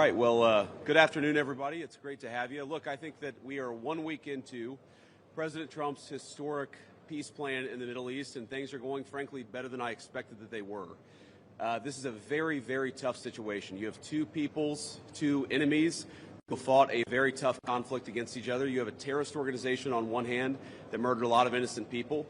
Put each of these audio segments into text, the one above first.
right, well, good afternoon, everybody. It's great to have you. Look, I think that we are 1 week into President Trump's historic peace plan in the Middle East, and things are going, frankly, better than I expected that they were. This is a very, very tough situation. You have two peoples, two enemies who fought a very tough conflict against each other. You have a terrorist organization on one hand that murdered a lot of innocent people.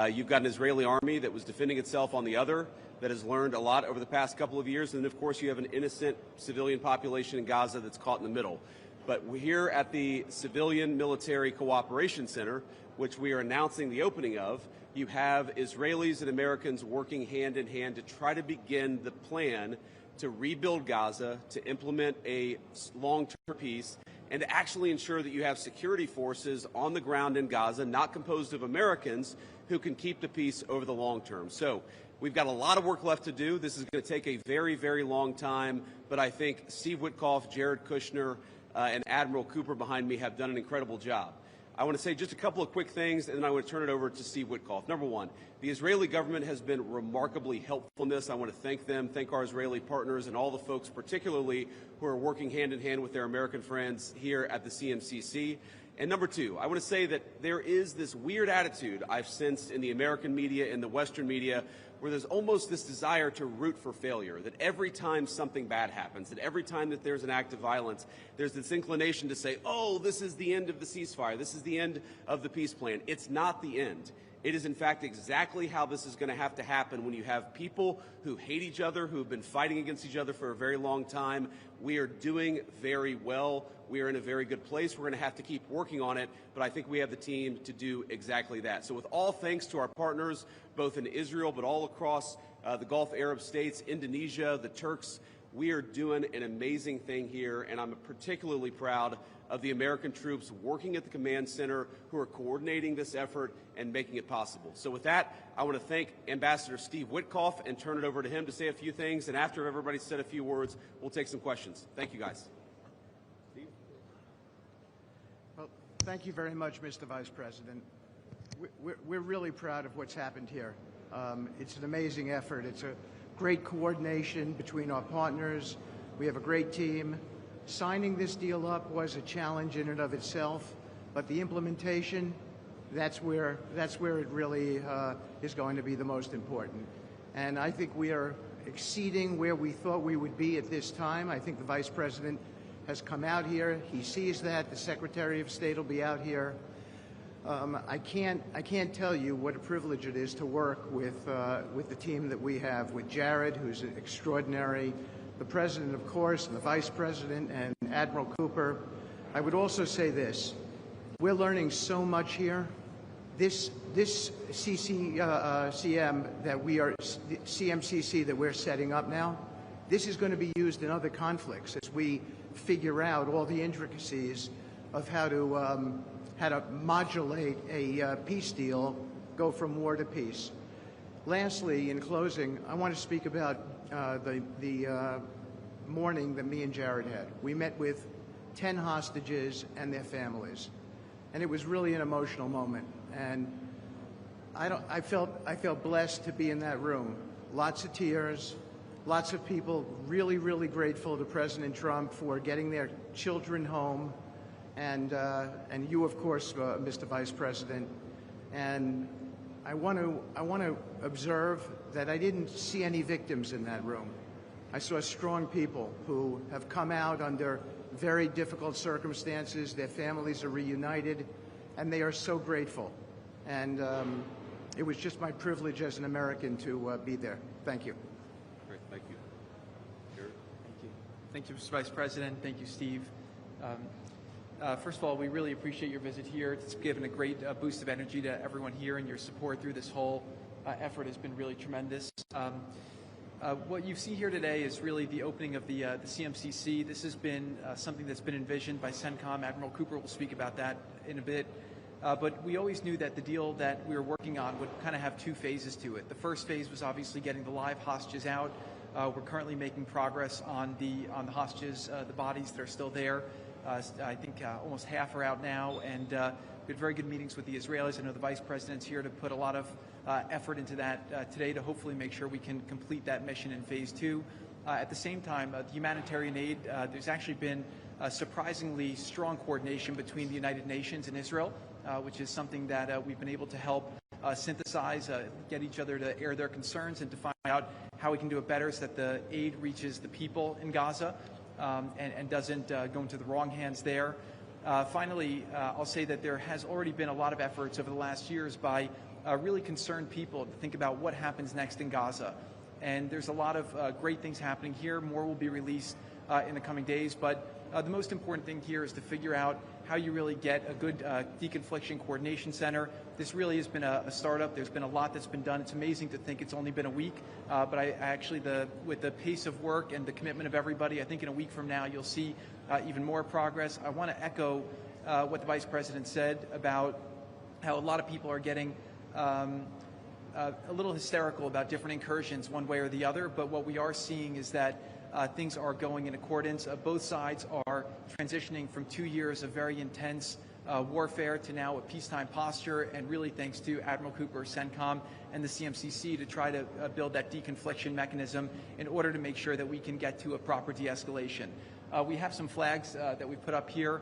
You've got an Israeli army that was defending itself on the other, that has learned a lot over the past couple of years. And, of course, you have an innocent civilian population in Gaza that's caught in the middle. But we're here at the Civilian Military Cooperation Center, which we are announcing the opening of. You have Israelis and Americans working hand in hand to try to begin the plan to rebuild Gaza, to implement a long-term peace, and to actually ensure that you have security forces on the ground in Gaza, not composed of Americans, who can keep the peace over the long term. So we've got a lot of work left to do. This is going to take a very, very long time, but I think Steve Witkoff, Jared Kushner, and Admiral Cooper behind me have done an incredible job. I want to say just a couple of quick things, and then I want to turn it over to Steve Witkoff. Number one, the Israeli government has been remarkably helpful in this. I want to thank them, thank our Israeli partners, and all the folks, particularly who are working hand in hand with their American friends here at the CMCC. And number two, I want to say that there is this weird attitude I've sensed in the American media and the Western media where there's almost this desire to root for failure, that every time something bad happens, that every time that there's an act of violence, there's this inclination to say, oh, this is the end of the ceasefire, this is the end of the peace plan. It's not the end. It is, in fact, exactly how this is going to have to happen when you have people who hate each other, who have been fighting against each other for a very long time. We are doing very well. We are in a very good place. We're going to have to keep working on it, but I think we have the team to do exactly that. So with all thanks to our partners, both in Israel but all across the Gulf Arab states, Indonesia, the Turks, we are doing an amazing thing here, and I'm particularly proud of the American troops working at the command center who are coordinating this effort and making it possible. So with that, I want to thank Ambassador Steve Witkoff and turn it over to him to say a few things, and after everybody's said a few words, we'll take some questions. Thank you, guys. Steve? Well, thank you very much, Mr. Vice President. We're really proud of what's happened here. It's an amazing effort. It's a great coordination between our partners. We have a great team. Signing this deal up was a challenge in and of itself, but the implementation, that's where it really is going to be the most important. And I think we are exceeding where we thought we would be at this time. I think the Vice President has come out here. He sees that. The Secretary of State will be out here. I can't tell you what a privilege it is to work with the team that we have, with Jared, who's extraordinary, the President, of course, and the Vice President, and Admiral Cooper. I would also say this. We're learning so much here. This CMCC that we're setting up now, this is going to be used in other conflicts as we figure out all the intricacies of how to modulate a peace deal, go from war to peace. Lastly, in closing, I want to speak about the morning that me and Jared had. We met with 10 hostages and their families, and it was really an emotional moment. And I felt blessed to be in that room. Lots of tears, lots of people really, really grateful to President Trump for getting their children home, and you, of course, Mr. Vice President. And I want to observe that I didn't see any victims in that room. I saw strong people who have come out under very difficult circumstances. Their families are reunited, and they are so grateful. And it was just my privilege as an American to be there. Thank you. Great, thank you. Jared? Thank you. Thank you, Mr. Vice President. Thank you, Steve. First of all, we really appreciate your visit here. It's given a great boost of energy to everyone here, and your support through this whole effort has been really tremendous. What you see here today is really the opening of the CMCC. This has been something that's been envisioned by CENTCOM. Admiral Cooper will speak about that in a bit. But we always knew that the deal that we were working on would kind of have two phases to it. The first phase was obviously getting the live hostages out. We're currently making progress on the hostages, the bodies that are still there. I think almost half are out now, and we had very good meetings with the Israelis. I know the Vice President's here to put a lot of effort into that today to hopefully make sure we can complete that mission in phase two. At the same time, the humanitarian aid, there's actually been surprisingly strong coordination between the United Nations and Israel, which is something that we've been able to help synthesize, get each other to air their concerns and to find out how we can do it better so that the aid reaches the people in Gaza and doesn't go into the wrong hands there. Finally, I'll say that there has already been a lot of efforts over the last years by really concerned people to think about what happens next in Gaza. And there's a lot of great things happening here. More will be released in the coming days. But the most important thing here is to figure out how you really get a good deconfliction coordination center. This really has been a startup. There's been a lot that's been done. It's amazing to think it's only been a week. But I actually, with the pace of work and the commitment of everybody, I think in a week from now you'll see even more progress. I want to echo what the Vice President said about how a lot of people are getting a little hysterical about different incursions one way or the other, but what we are seeing is that things are going in accordance. Both sides are transitioning from 2 years of very intense warfare to now a peacetime posture, and really thanks to Admiral Cooper, CENTCOM, and the CMCC to try to build that deconfliction mechanism in order to make sure that we can get to a proper de-escalation. We have some flags that we put up here.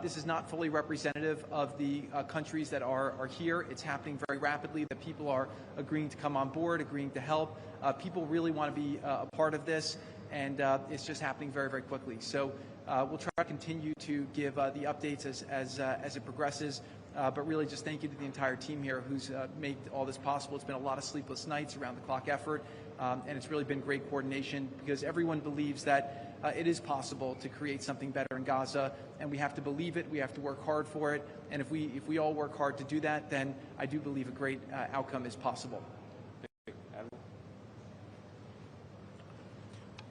This is not fully representative of the countries that are here. It's happening very rapidly. The people are agreeing to come on board, agreeing to help. People really want to be a part of this, and it's just happening very, very quickly. So we'll try to continue to give the updates as it progresses. But really just thank you to the entire team here who's made all this possible. It's been a lot of sleepless nights, around the clock effort, and it's really been great coordination because everyone believes that it is possible to create something better in Gaza, and we have to believe it, we have to work hard for it, and if we all work hard to do that, then I do believe a great outcome is possible.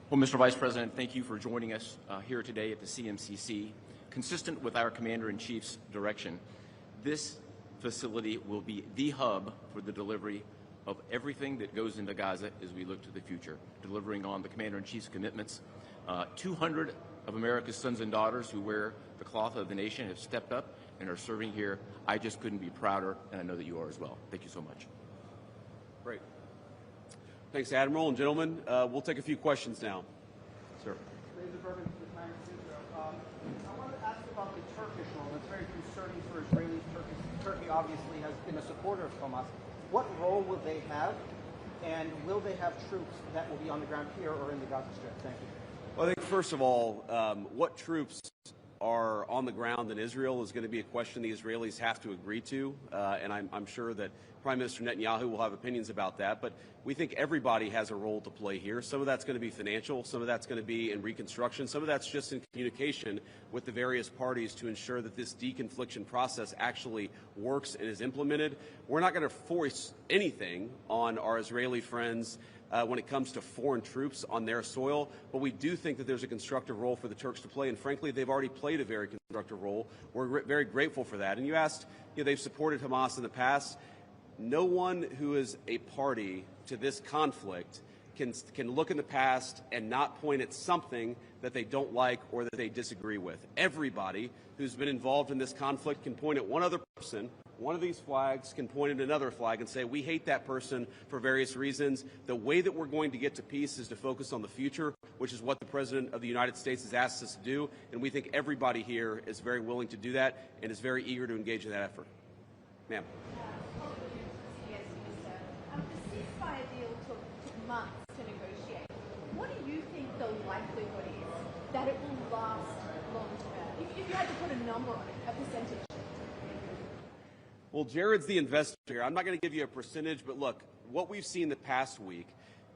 Well, Mr. Vice President, thank you for joining us here today at the CMCC. Consistent with our Commander-in-Chief's direction, this facility will be the hub for the delivery of everything that goes into Gaza as we look to the future, delivering on the Commander-in-Chief's commitments. 200 of America's sons and daughters who wear the cloth of the nation have stepped up and are serving here. I just couldn't be prouder, and I know that you are as well. Thank you so much. Great. Thanks, Admiral. And gentlemen, we'll take a few questions now. Sir. I wanted to ask about the Turkish role. It's very concerning for Israelis. Turkey obviously has been a supporter of Hamas. What role will they have, and will they have troops that will be on the ground here or in the Gaza Strip? Thank you. Well, I think, first of all, what troops are on the ground in Israel is going to be a question the Israelis have to agree to, and I'm sure that Prime Minister Netanyahu will have opinions about that, but we think everybody has a role to play here. Some of that's going to be financial, some of that's going to be in reconstruction, some of that's just in communication with the various parties to ensure that this deconfliction process actually works and is implemented. We're not going to force anything on our Israeli friends when it comes to foreign troops on their soil, but we do think that there's a constructive role for the Turks to play, and frankly, they've already played a very constructive role. We're very grateful for that. And you asked, they've supported Hamas in the past. No one who is a party to this conflict can look in the past and not point at something that they don't like or that they disagree with. Everybody who's been involved in this conflict can point at one other person. One of these flags can point at another flag and say, we hate that person for various reasons. The way that we're going to get to peace is to focus on the future, which is what the President of the United States has asked us to do. And we think everybody here is very willing to do that and is very eager to engage in that effort. Ma'am. The ceasefire deal took months to negotiate. What do you think the likelihood is that it will last long term? If you had to put a number on it, a percentage. Well, Jared's the investor here. I'm not going to give you a percentage, but look, what we've seen the past week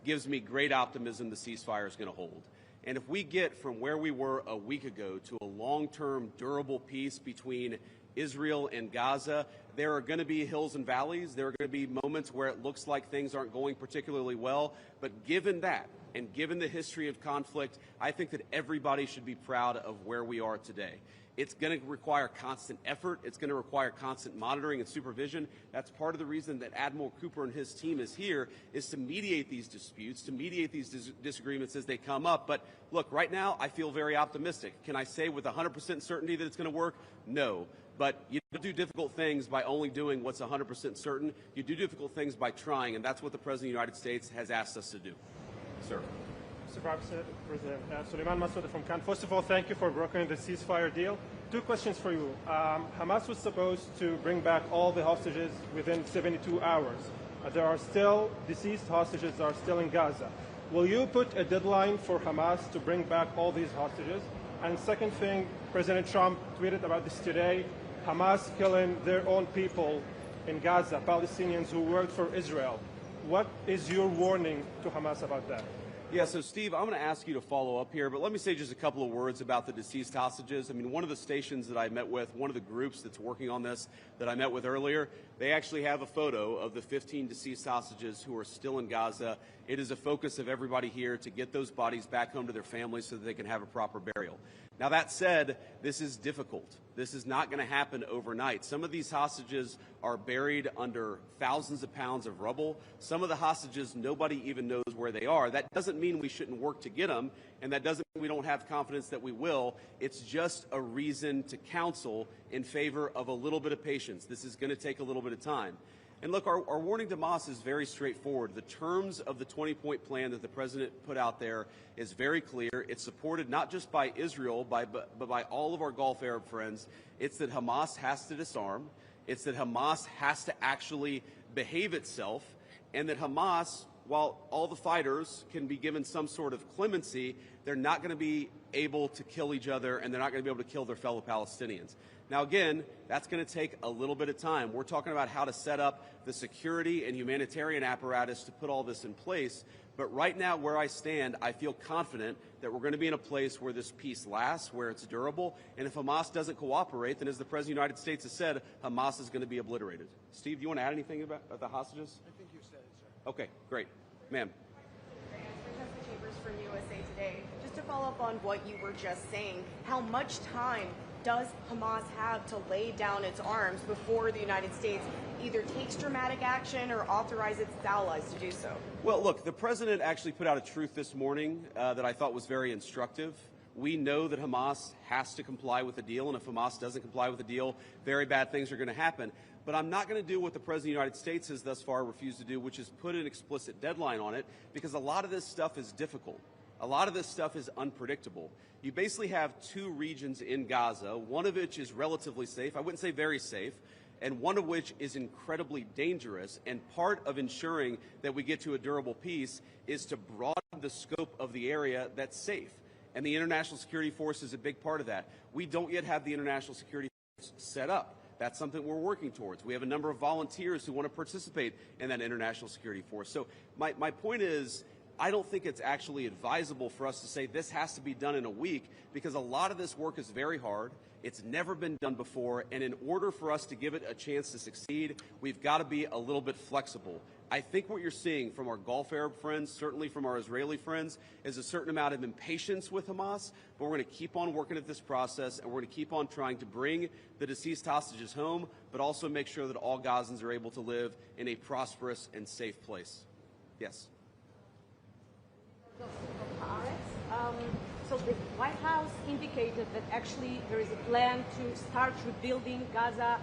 gives me great optimism the ceasefire is going to hold. And if we get from where we were a week ago to a long-term, durable peace between Israel and Gaza, there are going to be hills and valleys. There are going to be moments where it looks like things aren't going particularly well. But given that, and given the history of conflict, I think that everybody should be proud of where we are today. It's going to require constant effort. It's going to require constant monitoring and supervision. That's part of the reason that Admiral Cooper and his team is here, is to mediate these disputes, to mediate these disagreements as they come up. But look, right now, I feel very optimistic. Can I say with 100% certainty that it's going to work? No. But you don't do difficult things by only doing what's 100% certain. You do difficult things by trying, and that's what the President of the United States has asked us to do. Sir. Mr. President. Suleiman Masoud from Cannes. First of all, thank you for brokering the ceasefire deal. Two questions for you. Hamas was supposed to bring back all the hostages within 72 hours. There are still deceased hostages that are still in Gaza. Will you put a deadline for Hamas to bring back all these hostages? And second thing, President Trump tweeted about this today, Hamas killing their own people in Gaza, Palestinians who worked for Israel. What is your warning to Hamas about that? Yeah, so Steve, I'm going to ask you to follow up here, but let me say just a couple of words about the deceased hostages. I mean, one of the stations that I met with, one of the groups that's working on this that I met with earlier, they actually have a photo of the 15 deceased hostages who are still in Gaza. It is a focus of everybody here to get those bodies back home to their families so that they can have a proper burial. Now, that said, this is difficult. This is not going to happen overnight. Some of these hostages are buried under thousands of pounds of rubble. Some of the hostages, nobody even knows where they are. That doesn't mean we shouldn't work to get them, and that doesn't mean we don't have confidence that we will. It's just a reason to counsel in favor of a little bit of patience. This is going to take a little bit of time. And look, our warning to Hamas is very straightforward. The terms of the 20-point plan that the president put out there is very clear. It's supported not just by Israel, but by all of our Gulf Arab friends. It's that Hamas has to disarm. It's that Hamas has to actually behave itself. And that Hamas, while all the fighters can be given some sort of clemency, they're not going to be able to kill each other, and they're not going to be able to kill their fellow Palestinians. Now, again, that's going to take a little bit of time. We're talking about how to set up the security and humanitarian apparatus to put all this in place. But right now, where I stand, I feel confident that we're going to be in a place where this peace lasts, where it's durable. And if Hamas doesn't cooperate, then as the President of the United States has said, Hamas is going to be obliterated. Steve, do you want to add anything about the hostages? I think you said it, sir. Okay, great. Ma'am. From USA Today. Just to follow up on what you were just saying, how much time does Hamas have to lay down its arms before the United States either takes dramatic action or authorizes its allies to do so? Well, look, the president actually put out a truth this morning that I thought was very instructive. We know that Hamas has to comply with the deal, and if Hamas doesn't comply with the deal, very bad things are going to happen. But I'm not going to do what the President of the United States has thus far refused to do, which is put an explicit deadline on it, because a lot of this stuff is difficult. A lot of this stuff is unpredictable. You basically have two regions in Gaza, one of which is relatively safe, I wouldn't say very safe, and one of which is incredibly dangerous. And part of ensuring that we get to a durable peace is to broaden the scope of the area that's safe. And the International Security Force is a big part of that. We don't yet have the International Security Force set up. That's something we're working towards. We have a number of volunteers who want to participate in that International Security Force. So my point is, I don't think it's actually advisable for us to say this has to be done in a week, because a lot of this work is very hard. It's never been done before, and in order for us to give it a chance to succeed, we've got to be a little bit flexible. I think what you're seeing from our Gulf Arab friends, certainly from our Israeli friends, is a certain amount of impatience with Hamas, but we're going to keep on working at this process, and we're going to keep on trying to bring the deceased hostages home, but also make sure that all Gazans are able to live in a prosperous and safe place. Yes? So the White House indicated that actually there is a plan to start rebuilding Gaza,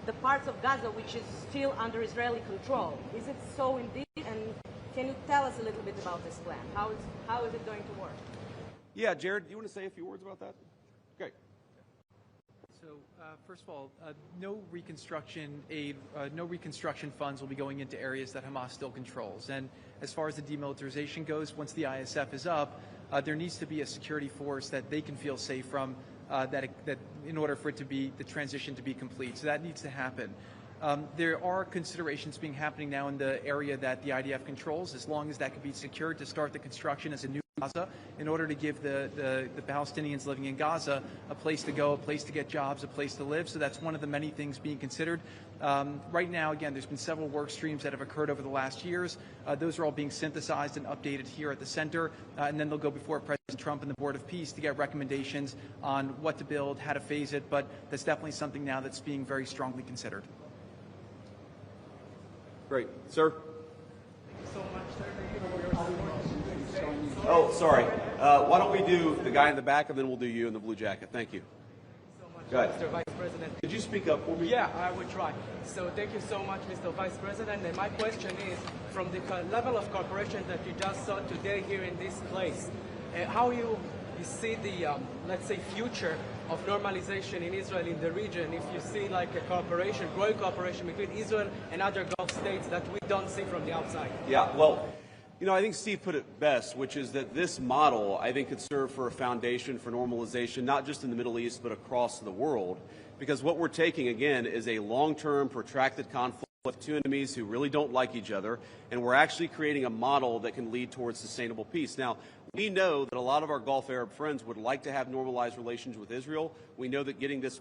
the parts of Gaza which is still under Israeli control. Is it so indeed? And can you tell us a little bit about this plan? How is it going to work? Yeah, Jared, you want to say a few words about that? Great. So, first of all, no reconstruction aid, no reconstruction funds will be going into areas that Hamas still controls. And as far as the demilitarization goes, once the ISF is up, there needs to be a security force that they can feel safe from, that in order for it to be the transition to be complete. So that needs to happen. There are considerations being happening now in the area that the IDF controls, as long as that can be secured to start the construction as a new Gaza, in order to give the Palestinians living in Gaza a place to go, a place to get jobs, a place to live. So that's one of the many things being considered. Right now, again, there's been several work streams that have occurred over the last years. Those are all being synthesized and updated here at the center, and then they'll go before President Trump and the Board of Peace to get recommendations on what to build, how to phase it, but that's definitely something now that's being very strongly considered. Great. Sir? Thank you so much, sir. Oh, sorry. Why don't we do the guy in the back, and then we'll do you in the blue jacket. Thank you. So much Go ahead. Mr. Vice President. Could you speak up for me? Yeah, I will try. So thank you so much, Mr. Vice President. And my question is, from the level of cooperation that you just saw today here in this place, how you see the, let's say, future of normalization in Israel in the region, if you see like a cooperation, growing cooperation between Israel and other Gulf states that we don't see from the outside? Yeah, well, you know, I think Steve put it best, which is that this model, I think, could serve for a foundation for normalization, not just in the Middle East, but across the world. Because what we're taking, again, is a long-term, protracted conflict with two enemies who really don't like each other, and we're actually creating a model that can lead towards sustainable peace. Now, we know that a lot of our Gulf Arab friends would like to have normalized relations with Israel. We know that getting this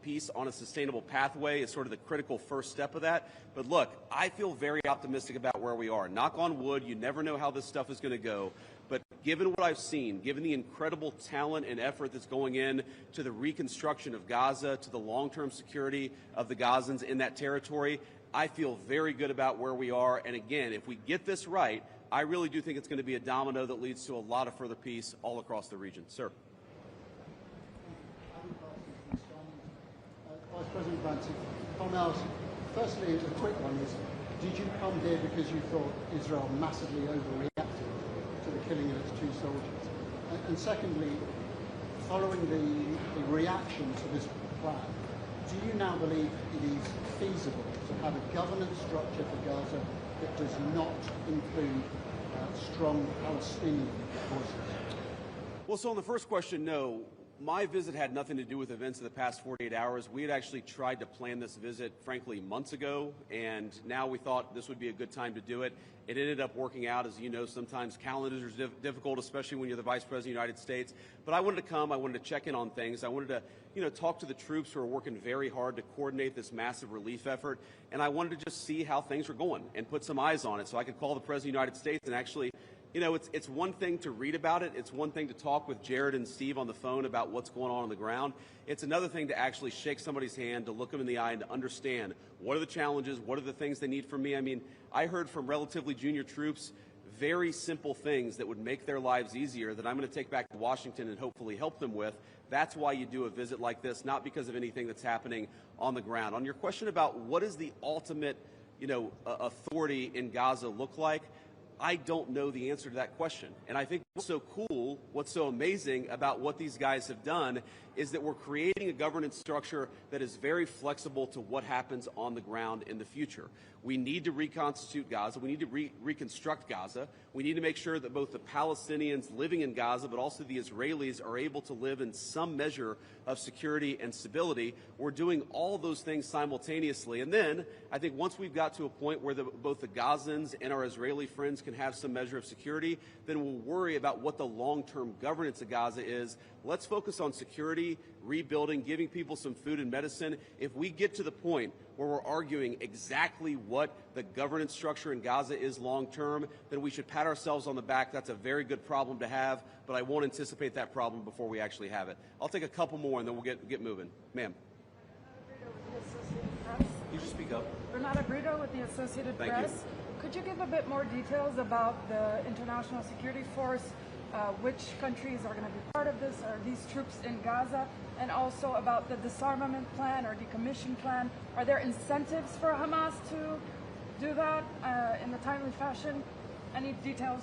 peace on a sustainable pathway is sort of the critical first step of that. But look, I feel very optimistic about where we are. Knock on wood, you never know how this stuff is going to go. But given what I've seen, given the incredible talent and effort that's going in to the reconstruction of Gaza, to the long-term security of the Gazans in that territory, I feel very good about where we are. And again, if we get this right, I really do think it's going to be a domino that leads to a lot of further peace all across the region. Sir. Vice President Vance, firstly, a quick one is, did you come here because you thought Israel massively overreacted to the killing of its two soldiers? And secondly, following the reaction to this plan, do you now believe it is feasible to have a governance structure for Gaza that does not include strong Palestinian voices? Well, so on the first question, no. My visit had nothing to do with events of the past 48 hours. We had actually tried to plan this visit, frankly, months ago, and now we thought this would be a good time to do it. It ended up working out. As you know, sometimes calendars are difficult, especially when you're the Vice President of the United States. But I wanted to come. I wanted to check in on things. I wanted to, talk to the troops who are working very hard to coordinate this massive relief effort. And I wanted to just see how things were going and put some eyes on it so I could call the President of the United States and actually, it's one thing to read about it. It's one thing to talk with Jared and Steve on the phone about what's going on the ground. It's another thing to actually shake somebody's hand, to look them in the eye and to understand what are the challenges, what are the things they need from me. I mean, I heard from relatively junior troops very simple things that would make their lives easier that I'm going to take back to Washington and hopefully help them with. That's why you do a visit like this, not because of anything that's happening on the ground. On your question about what is the ultimate, authority in Gaza look like, I don't know the answer to that question. And I think what's so cool, what's so amazing about what these guys have done is that we're creating a governance structure that is very flexible to what happens on the ground in the future. We need to reconstitute Gaza. We need to reconstruct Gaza. We need to make sure that both the Palestinians living in Gaza, but also the Israelis, are able to live in some measure of security and stability. We're doing all those things simultaneously. And then I think once we've got to a point where both the Gazans and our Israeli friends can have some measure of security, then we'll worry about what the long-term governance of Gaza is. Let's focus on security, rebuilding, giving people some food and medicine. If we get to the point where we're arguing exactly what the governance structure in Gaza is long-term, then we should pat ourselves on the back. That's a very good problem to have, but I won't anticipate that problem before we actually have it. I'll take a couple more and then we'll get moving. Ma'am. You should speak up. Renata Brito with the Associated Thank Press. You. Could you give a bit more details about the International Security Force? Which countries are going to be part of this? Are these troops in Gaza? And also about the disarmament plan or decommission plan. Are there incentives for Hamas to do that in a timely fashion? Any details?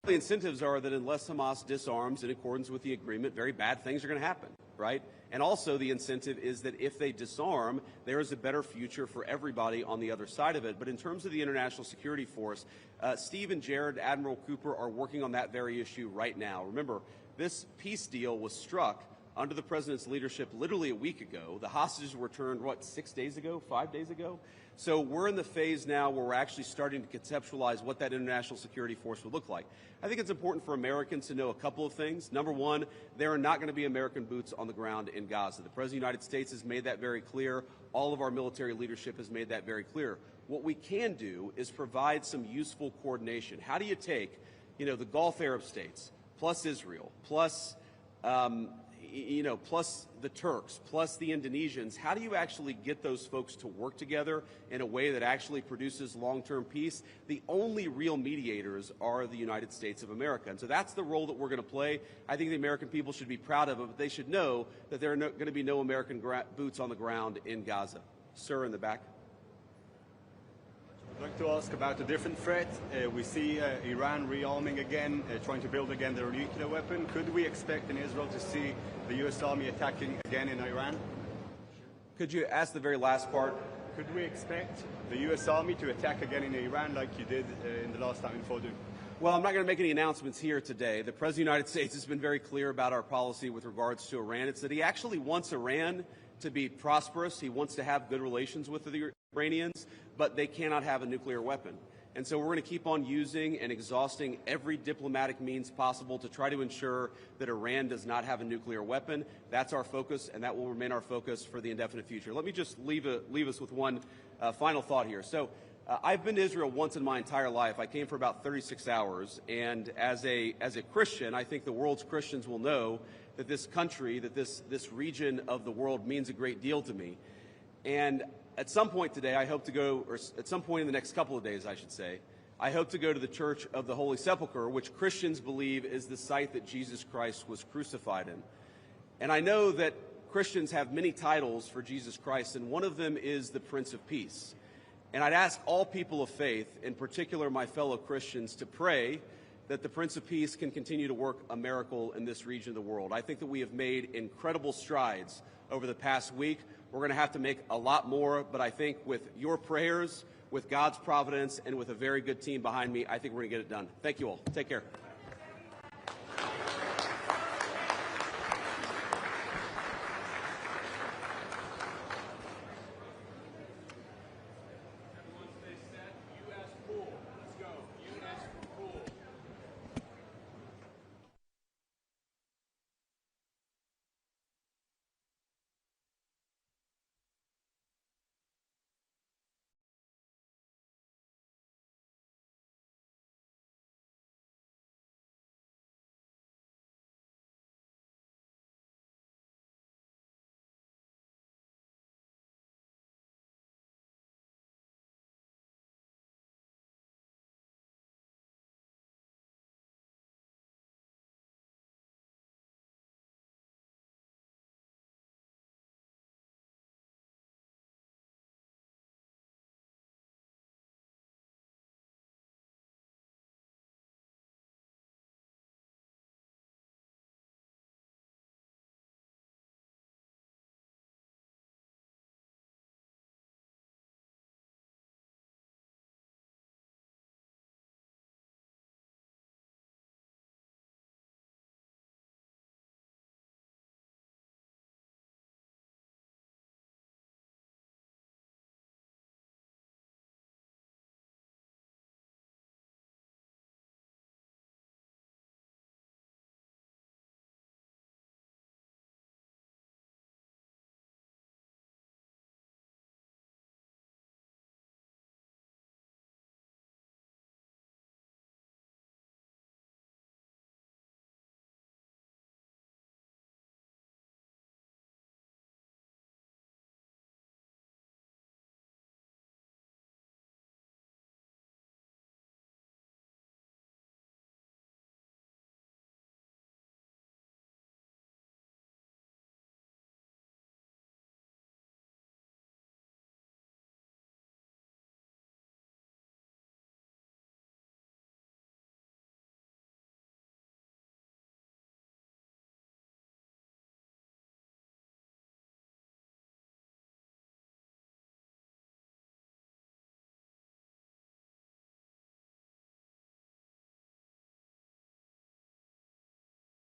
The incentives are that unless Hamas disarms in accordance with the agreement, very bad things are going to happen, right? And also the incentive is that if they disarm, there is a better future for everybody on the other side of it. But in terms of the International Security Force, Steve and Jared, Admiral Cooper, are working on that very issue right now. Remember, this peace deal was struck under the president's leadership literally a week ago. The hostages were returned, 6 days ago, 5 days ago? So we're in the phase now where we're actually starting to conceptualize what that international security force would look like. I think it's important for Americans to know a couple of things. Number one, there are not going to be American boots on the ground in Gaza. The President of the United States has made that very clear. All of our military leadership has made that very clear. What we can do is provide some useful coordination. How do you take, the Gulf Arab states, plus Israel, plus plus the Turks, plus the Indonesians, how do you actually get those folks to work together in a way that actually produces long-term peace? The only real mediators are the United States of America. And so that's the role that we're going to play. I think the American people should be proud of it, but they should know that there are going to be no American boots on the ground in Gaza. Sir, in the back. I'd like to ask about a different threat. We see Iran rearming again, trying to build again their nuclear weapon. Could we expect in Israel to see the U.S. Army attacking again in Iran? Could you ask the very last part? Could we expect the U.S. Army to attack again in Iran like you did in the last time in Fordow? Well, I'm not going to make any announcements here today. The President of the United States has been very clear about our policy with regards to Iran. It's that he actually wants Iran to be prosperous. He wants to have good relations with the Iranians, but they cannot have a nuclear weapon. And so we're going to keep on using and exhausting every diplomatic means possible to try to ensure that Iran does not have a nuclear weapon. That's our focus, and that will remain our focus for the indefinite future. Let me just leave us with one final thought here. So I've been to Israel once in my entire life. I came for about 36 hours, and as a Christian, I think the world's Christians will know that this country, that this region of the world means a great deal to me. And at some point today, I hope to go, or at some point in the next couple of days, I should say, I hope to go to the Church of the Holy Sepulchre, which Christians believe is the site that Jesus Christ was crucified in. And I know that Christians have many titles for Jesus Christ, and one of them is the Prince of Peace. And I'd ask all people of faith, in particular my fellow Christians, to pray that the Prince of Peace can continue to work a miracle in this region of the world. I think that we have made incredible strides over the past week. We're going to have to make a lot more, but I think with your prayers, with God's providence, and with a very good team behind me, I think we're going to get it done. Thank you all. Take care.